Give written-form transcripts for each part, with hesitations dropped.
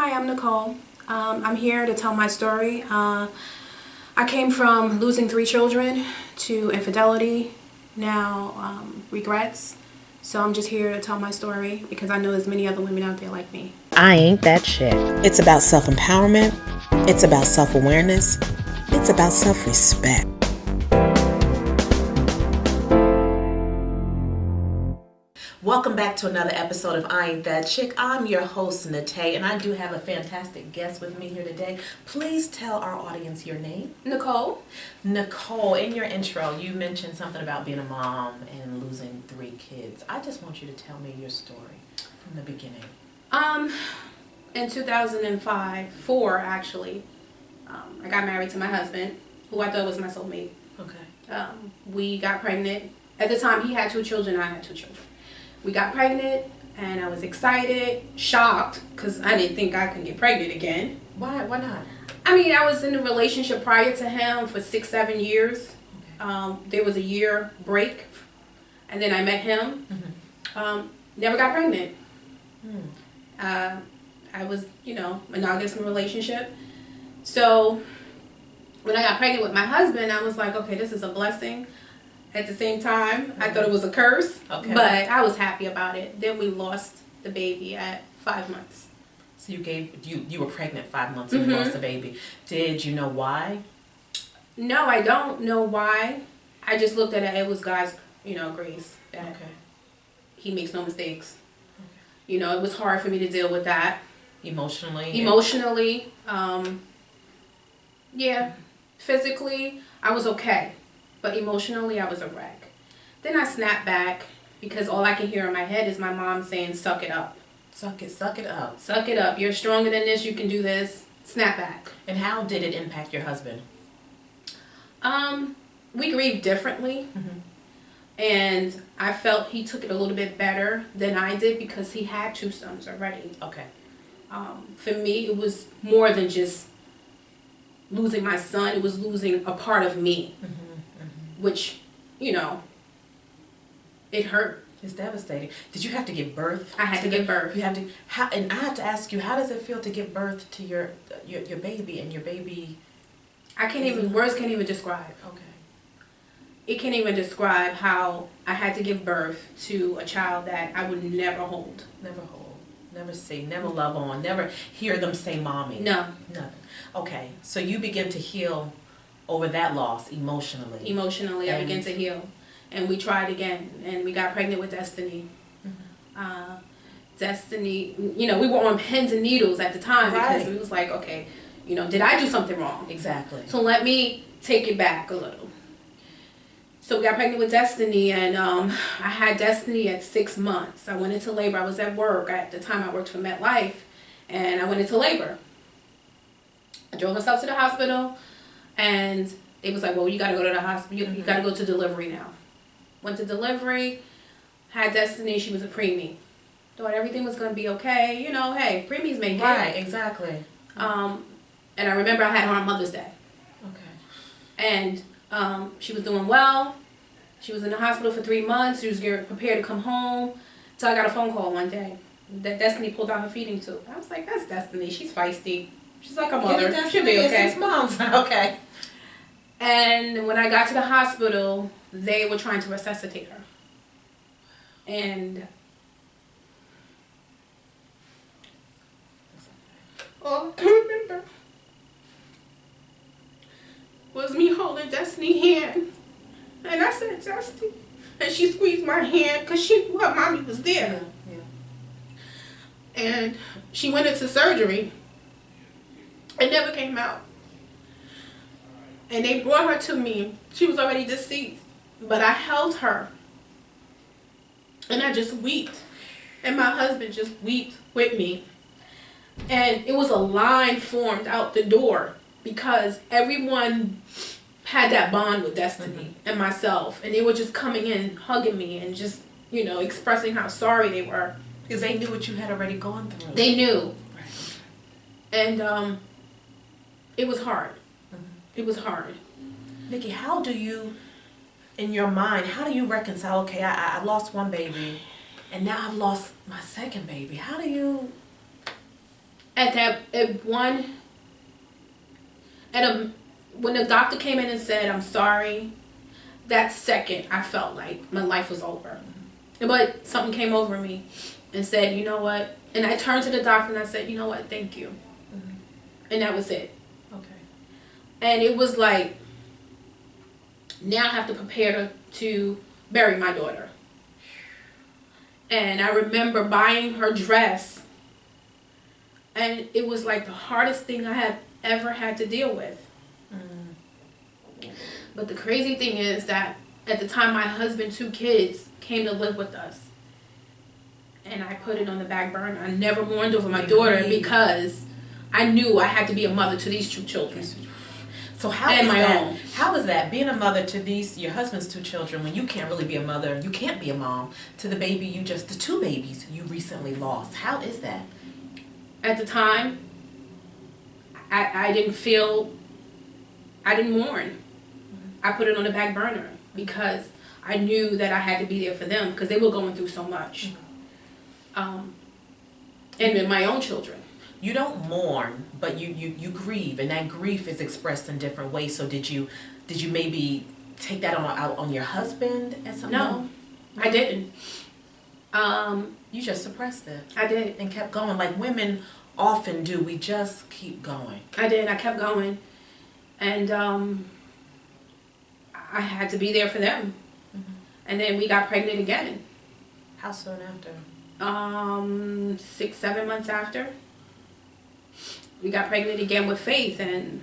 Hi, I'm Nicole. I'm here to tell my story. I came from losing 3 children to infidelity, now regrets. So I'm just here to tell my story because I know there's many other women out there like me. I ain't that shit. It's about self-empowerment. It's about self-awareness. It's about self-respect. Welcome back to another episode of I Ain't That Chick. I'm your host, Natay, and I do have a fantastic guest with me here today. Please tell our audience your name. Nicole. Nicole, in your intro, you mentioned something about being a mom and losing 3 kids. I just want you to tell me your story from the beginning. In 2004 actually, I got married to my husband, who I thought was my soulmate. Okay. We got pregnant. At the time, he had 2 children, I had 2 children. We got pregnant, and I was excited, shocked, because I didn't think I could get pregnant again. Why not? I mean, I was in a relationship prior to him for 6-7 years. Okay. There was a year break, and then I met him. Mm-hmm. Never got pregnant. I was, monogamous in a relationship. So when I got pregnant with my husband, I was like, okay, this is a blessing. At the same time, I thought it was a curse, but I was happy about it. Then we lost the baby at 5 months. So you were pregnant 5 months and you lost the baby. Did you know why? No, I don't know why. I just looked at it. It was God's, grace. That He makes no mistakes. Okay. It was hard for me to deal with that. Emotionally. Yeah. Physically, I was okay. But emotionally, I was a wreck. Then I snapped back because all I can hear in my head is my mom saying, suck it up. Suck it up. Suck it up. You're stronger than this. You can do this. Snap back. And how did it impact your husband? We grieved differently. Mm-hmm. And I felt he took it a little bit better than I did because he had 2 sons already. Okay. For me, it was more than just losing my son. It was losing a part of me. Mm-hmm. Which, it hurt. It's devastating. Did you have to give birth? I had to give birth. You have to. And I have to ask you, how does it feel to give birth to your baby and your baby? Words can't even describe. Okay. It can't even describe how I had to give birth to a child that I would never hold. Never see, never love on, never hear them say mommy. No. Nothing. Okay, so you begin to heal over that loss emotionally. I began to heal. And we tried again. And we got pregnant with Destiny. Mm-hmm. Destiny, we were on pins and needles at the time because it was like, okay, did I do something wrong? Exactly. So let me take it back a little. So we got pregnant with Destiny, and I had Destiny at 6 months. I went into labor. I was at work. At the time, I worked for MetLife, and I went into labor. I drove myself to the hospital. And it was like, well, you got to go to the hospital. You got to go to delivery now. Went to delivery, had Destiny. She was a preemie. Thought everything was going to be okay. Hey, preemies make it. Right, exactly. And I remember I had her on Mother's Day. Okay. And she was doing well. She was in the hospital for 3 months. She was getting prepared to come home. So I got a phone call one day that Destiny pulled out her feeding tube. I was like, that's Destiny. She's feisty. She's like a mother. She'll be okay. 6 months. Okay. And when I got to the hospital, they were trying to resuscitate her. And all I can remember was me holding Destiny's hand. And I said, Destiny. And she squeezed my hand because she knew her mommy was there. Yeah. And she went into surgery. It never came out. And they brought her to me. She was already deceased. But I held her. And I just wept. And my husband just wept with me. And it was a line formed out the door. Because everyone had that bond with Destiny and myself. And they were just coming in, hugging me, and just, expressing how sorry they were. Because they knew what you had already gone through. They knew. Right. And, it was hard. Mm-hmm. It was hard. Nikki, how do you, in your mind, how do you reconcile, okay, I lost one baby, and now I've lost my second baby. How do you When the doctor came in and said, I'm sorry, that second I felt like my life was over. But something came over me and said, you know what? And I turned to the doctor and I said, you know what? Thank you. And that was it. Okay. And it was like, now I have to prepare to bury my daughter. And I remember buying her dress. And it was like the hardest thing I had ever had to deal with. But the crazy thing is that at the time my husband, 2 kids, came to live with us. And I put it on the back burner. I never mourned over my daughter because I knew I had to be a mother to these 2 children. So how is that being a mother to your husband's 2 children when you can't really be a mother, you can't be a mom to the 2 babies you recently lost? How is that? At the time, I didn't mourn. I put it on the back burner because I knew that I had to be there for them because they were going through so much. And with my own children. You don't mourn, but you grieve, and that grief is expressed in different ways. So did you maybe take that out on your husband at some point? No, I didn't. You just suppressed it. I did. And kept going, like women often do. We just keep going. I did. I kept going. And I had to be there for them. And then we got pregnant again. How soon after? 6-7 months after. We got pregnant again with Faith, and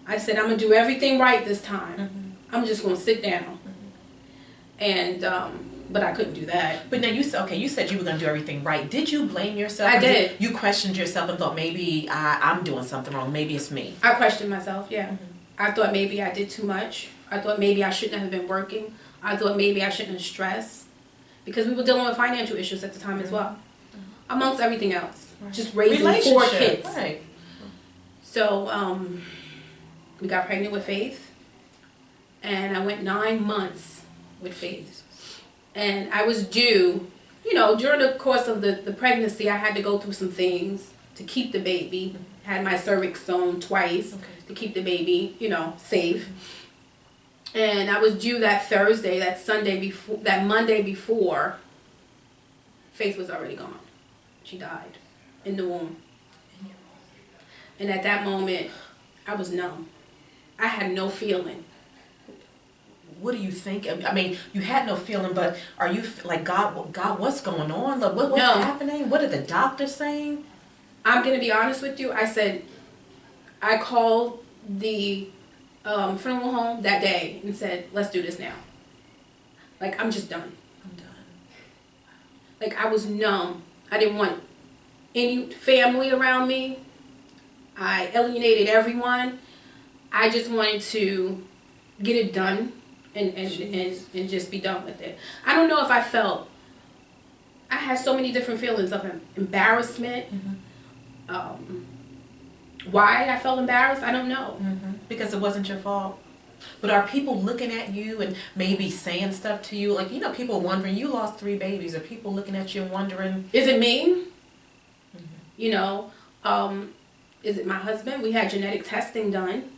I said, I'm gonna do everything right this time. I'm just gonna sit down. And but I couldn't do that. But now you said you were gonna do everything right. Did you blame yourself? I did. You questioned yourself and thought maybe I'm doing something wrong. Maybe it's me. I questioned myself. Yeah. I thought maybe I did too much. I thought maybe I shouldn't have been working. I thought maybe I shouldn't have stressed because we were dealing with financial issues at the time as well, amongst everything else. Just raising 4 kids. Right. So we got pregnant with Faith, and I went 9 months with Faith. And I was due, during the course of the pregnancy, I had to go through some things to keep the baby. Had my cervix sewn twice to keep the baby, safe. And I was due that Thursday, that Monday before. Faith was already gone. She died in the womb. And at that moment, I was numb. I had no feeling. What do you think? I mean, you had no feeling, but are you like, God, what's going on? Like, what's happening? What are the doctors saying? I'm going to be honest with you. I called the funeral home that day and said, let's do this now. Like, I'm just done. I'm done. Like, I was numb. I didn't want any family around me. I alienated everyone. I just wanted to get it done and just be done with it. I don't know if I had so many different feelings of embarrassment. Why I felt embarrassed, I don't know. Because it wasn't your fault. But are people looking at you and maybe saying stuff to you? Like, people wondering, you lost 3 babies. Are people looking at you and wondering? Is it me? Is it my husband? We had genetic testing done.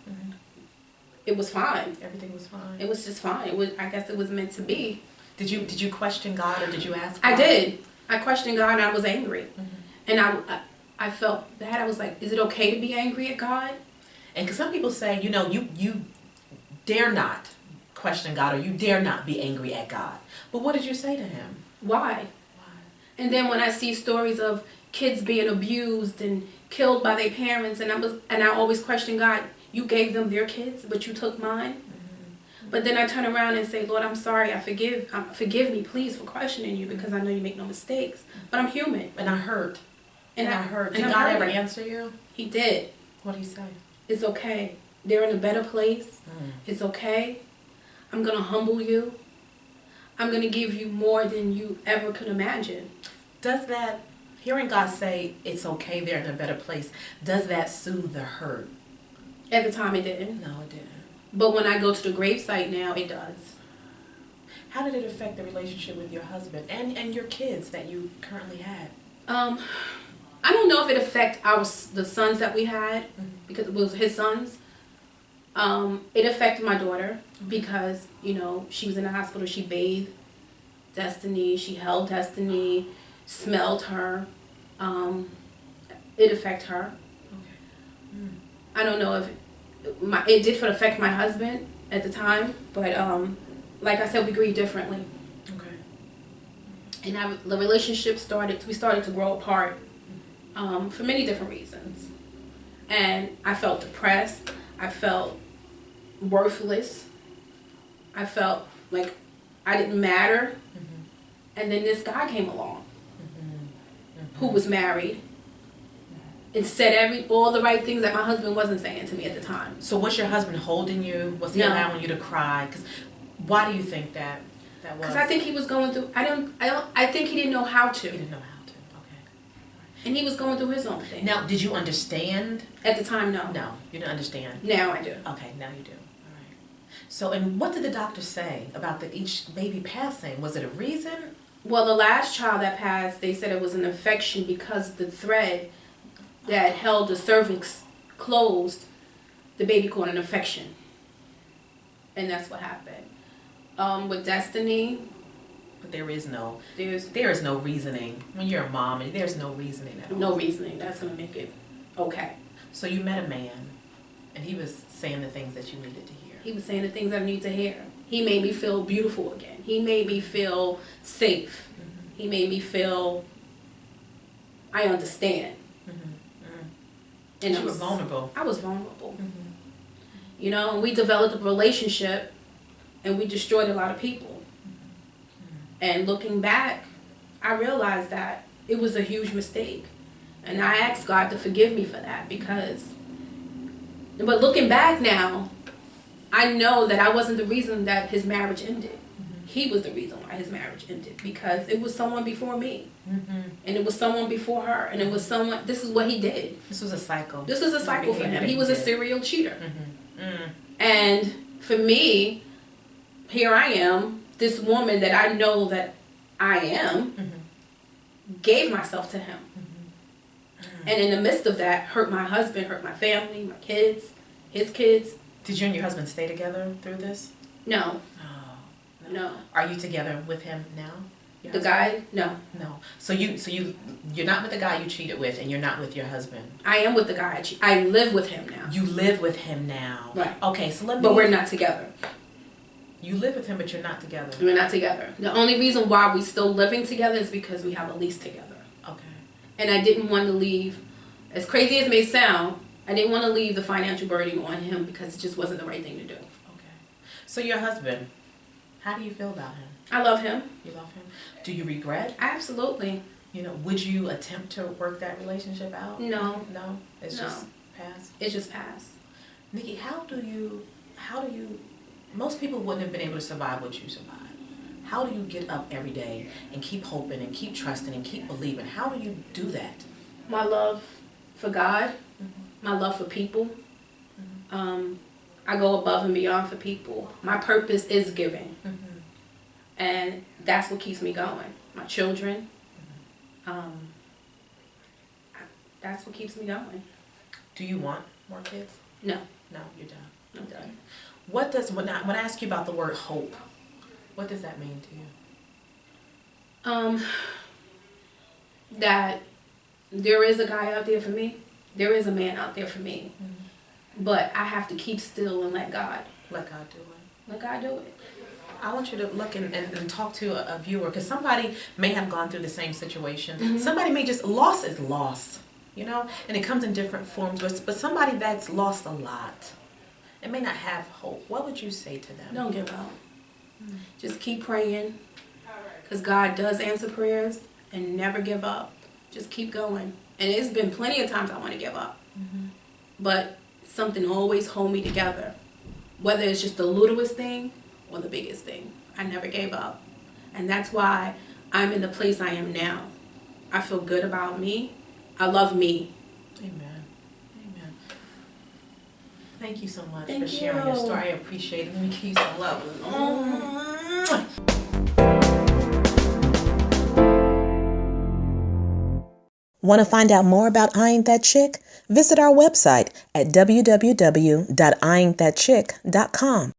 It was fine. Everything was fine. It was just fine. I guess it was meant to be. Did you question God, or did you ask God? I did. I questioned God, and I was angry. And I felt bad. I was like, is it okay to be angry at God? And because some people say, you dare not question God, or you dare not be angry at God. But what did you say to him? Why? And then when I see stories of kids being abused and killed by their parents, and I always question God, you gave them their kids, but you took mine? But then I turn around and say, Lord, I'm sorry, forgive me, please, for questioning you, because I know you make no mistakes. But I'm human. And I hurt. And I hurt. Did God ever answer you? He did. What did he say? It's okay. They're in a better place. It's okay. I'm going to humble you. I'm going to give you more than you ever could imagine. Does that, hearing God say it's okay, they're in a better place, does that soothe the hurt? At the time it didn't. No, it didn't. But when I go to the gravesite now, it does. How did it affect the relationship with your husband and your kids that you currently had? I don't know if it affected the sons that we had, because it was his sons. It affected my daughter because, you know, she was in the hospital. She bathed Destiny. She held Destiny, smelled her. It affected her. Okay. I don't know if it did affect my husband at the time, but like I said, we grieve differently. Okay. And the relationship we started to grow apart for many different reasons. And I felt depressed. I felt worthless. I felt like I didn't matter. And then this guy came along who was married and said all the right things that my husband wasn't saying to me at the time. So was your husband holding you? Was he allowing you to cry? Why do you think that was? Because I think he was going through. I think he didn't know how to. He didn't know how to. Okay. And he was going through his own thing. Now, did you understand? At the time, no. No, you didn't understand. Now I do. Okay, now you do. All right. So, and what did the doctor say about each baby passing? Was it a reason? Well, the last child that passed, they said it was an infection because the thread that held the cervix closed, the baby caught an infection. And that's what happened. With Destiny, but there is no reasoning. When you're a mom, there's no reasoning at all. No reasoning. That's going to make it okay. So you met a man, and he was saying the things that you needed to hear. He was saying the things I need to hear. He made me feel beautiful again. He made me feel safe. He made me feel I understand. And you were vulnerable. I was vulnerable. You know, and we developed a relationship, and we destroyed a lot of people. And looking back, I realized that it was a huge mistake. And I asked God to forgive me for that but looking back now, I know that I wasn't the reason that his marriage ended. He was the reason why his marriage ended, because it was someone before me. And it was someone before her. And it was someone, this is what he did. This was a cycle. This was a cycle for him. He was a serial cheater. And for me, here I am, this woman that I know that I am, gave myself to him. And in the midst of that, hurt my husband, hurt my family, my kids, his kids. Did you and your husband stay together through this? No. Oh, No. Are you together with him now? The guy? No. No. So you're not with the guy you cheated with, and you're not with your husband. I am with the guy. I live with him now. You live with him now. Right. Okay, so But we're not together. You live with him, but you're not together. We're not together. The only reason why we're still living together is because we have a lease together. Okay. And I didn't want to leave, as crazy as it may sound, I didn't want to leave the financial burden on him because it just wasn't the right thing to do. Okay. So your husband, how do you feel about him? I love him. You love him? Do you regret? Absolutely. You know, would you attempt to work that relationship out? No. No? It's No. just passed? It just passed. Nikki, how do you, most people wouldn't have been able to survive what you survived. How do you get up every day and keep hoping and keep trusting and keep believing? How do you do that? My love for God, my love for people. I go above and beyond for people. My purpose is giving. And that's what keeps me going. My children. That's what keeps me going. Do you want more kids? No. No, you're done. I'm done. When I ask you about the word hope, what does that mean to you? That there is a guy out there for me. There is a man out there for me. But I have to keep still and let God. Let God do it. Let God do it. I want you to look and talk to a viewer, because somebody may have gone through the same situation. Somebody may just, loss is loss, you know, and it comes in different forms, but somebody that's lost a lot and may not have hope, what would you say to them? Don't give up. Just keep praying, because God does answer prayers, and never give up. Just keep going. And it's been plenty of times I want to give up. But something always hold me together. Whether it's just the littlest thing or the biggest thing. I never gave up. And that's why I'm in the place I am now. I feel good about me. I love me. Amen. Amen. Thank you so much Thank for sharing your you. story. I appreciate it. Let me give you some love. Want to find out more about I Ain't That Chick? Visit our website at www.iantthatchick.com.